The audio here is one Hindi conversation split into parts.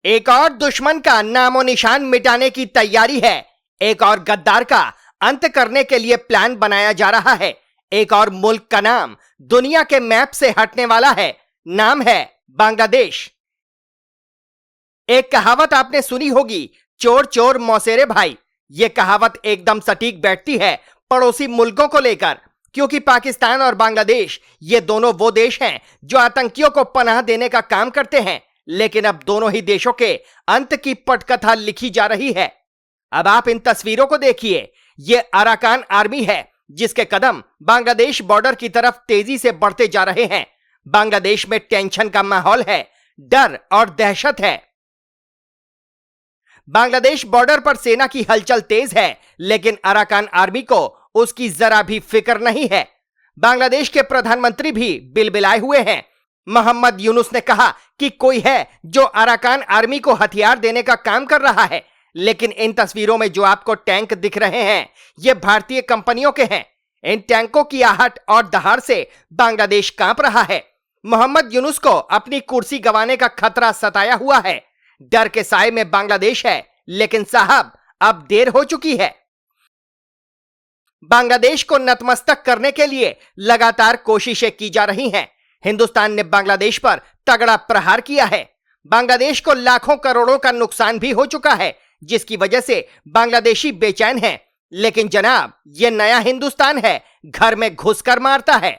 एक और दुश्मन का नामो निशान मिटाने की तैयारी है। एक और गद्दार का अंत करने के लिए प्लान बनाया जा रहा है। एक और मुल्क का नाम दुनिया के मैप से हटने वाला है। नाम है बांग्लादेश। एक कहावत आपने सुनी होगी, चोर चोर मौसेरे भाई। यह कहावत एकदम सटीक बैठती है पड़ोसी मुल्कों को लेकर, क्योंकि पाकिस्तान और बांग्लादेश ये दोनों वो देश हैं जो आतंकियों को पनाह देने का काम करते हैं। लेकिन अब दोनों ही देशों के अंत की पटकथा लिखी जा रही है। अब आप इन तस्वीरों को देखिए। यह अराकान आर्मी है जिसके कदम बांग्लादेश बॉर्डर की तरफ तेजी से बढ़ते जा रहे हैं। बांग्लादेश में टेंशन का माहौल है, डर और दहशत है। बांग्लादेश बॉर्डर पर सेना की हलचल तेज है, लेकिन अराकान आर्मी को उसकी जरा भी फिक्र नहीं है। बांग्लादेश के प्रधानमंत्री भी बिलबिलाए हुए हैं। मोहम्मद यूनुस ने कहा कि कोई है जो अराकान आर्मी को हथियार देने का काम कर रहा है, लेकिन इन तस्वीरों में जो आपको टैंक दिख रहे हैं ये भारतीय कंपनियों के हैं। इन टैंकों की आहट और दहाड़ से बांग्लादेश कांप रहा है। मोहम्मद यूनुस को अपनी कुर्सी गंवाने का खतरा सताया हुआ है। डर के साए में बांग्लादेश है, लेकिन साहब अब देर हो चुकी है। बांग्लादेश को नतमस्तक करने के लिए लगातार कोशिशें की जा रही हैं। हिंदुस्तान ने बांग्लादेश पर तगड़ा प्रहार किया है। बांग्लादेश को लाखों करोड़ों का नुकसान भी हो चुका है, जिसकी वजह से बांग्लादेशी बेचैन हैं। लेकिन जनाब, यह नया हिंदुस्तान है, घर में घुसकर मारता है।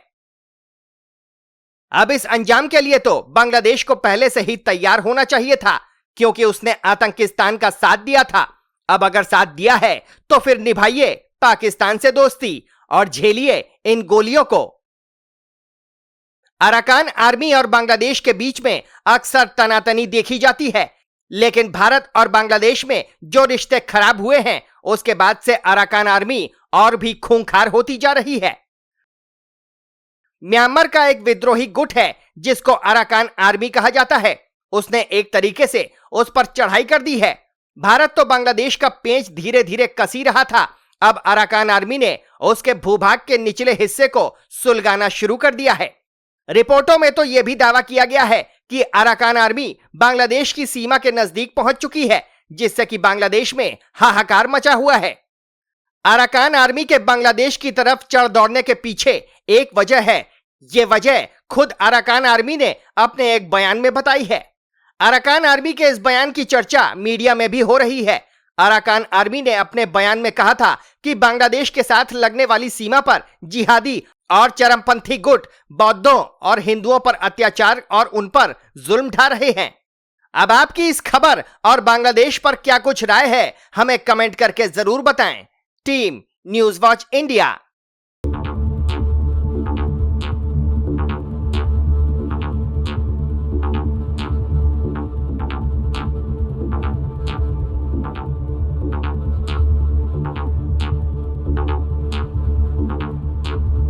अब इस अंजाम के लिए तो बांग्लादेश को पहले से ही तैयार होना चाहिए था, क्योंकि उसने आतंकिस्तान का साथ दिया था। अब अगर साथ दिया है तो फिर निभाइए पाकिस्तान से दोस्ती और झेलिए इन गोलियों को। अराकान आर्मी और बांग्लादेश के बीच में अक्सर तनातनी देखी जाती है, लेकिन भारत और बांग्लादेश में जो रिश्ते खराब हुए हैं उसके बाद से अराकान आर्मी और भी खूंखार होती जा रही है। म्यांमार का एक विद्रोही गुट है जिसको अराकान आर्मी कहा जाता है। उसने एक तरीके से उस पर चढ़ाई कर दी है। भारत तो बांग्लादेश का पेंच धीरे धीरे कसी रहा था। अब अराकान आर्मी ने उसके भूभाग के निचले हिस्से को सुलगाना शुरू कर दिया है। रिपोर्टों में तो यह भी दावा किया गया है कि अराकान आर्मी बांग्लादेश की सीमा के नजदीक पहुंच चुकी है, जिससे कि बांग्लादेश में हाहाकार मचा हुआ है। अराकान आर्मी के बांग्लादेश की तरफ चढ़ दौड़ने के पीछे एक वजह है। यह वजह खुद अराकान आर्मी ने अपने एक बयान में बताई है। अराकान आर्मी के इस बयान की चर्चा मीडिया में भी हो रही है। अराकान आर्मी ने अपने बयान में कहा था कि बांग्लादेश के साथ लगने वाली सीमा पर जिहादी और चरमपंथी गुट बौद्धों और हिंदुओं पर अत्याचार और उन पर जुल्म ढा रहे हैं। अब आपकी इस खबर और बांग्लादेश पर क्या कुछ राय है, हमें कमेंट करके जरूर बताएं। Team news watch India.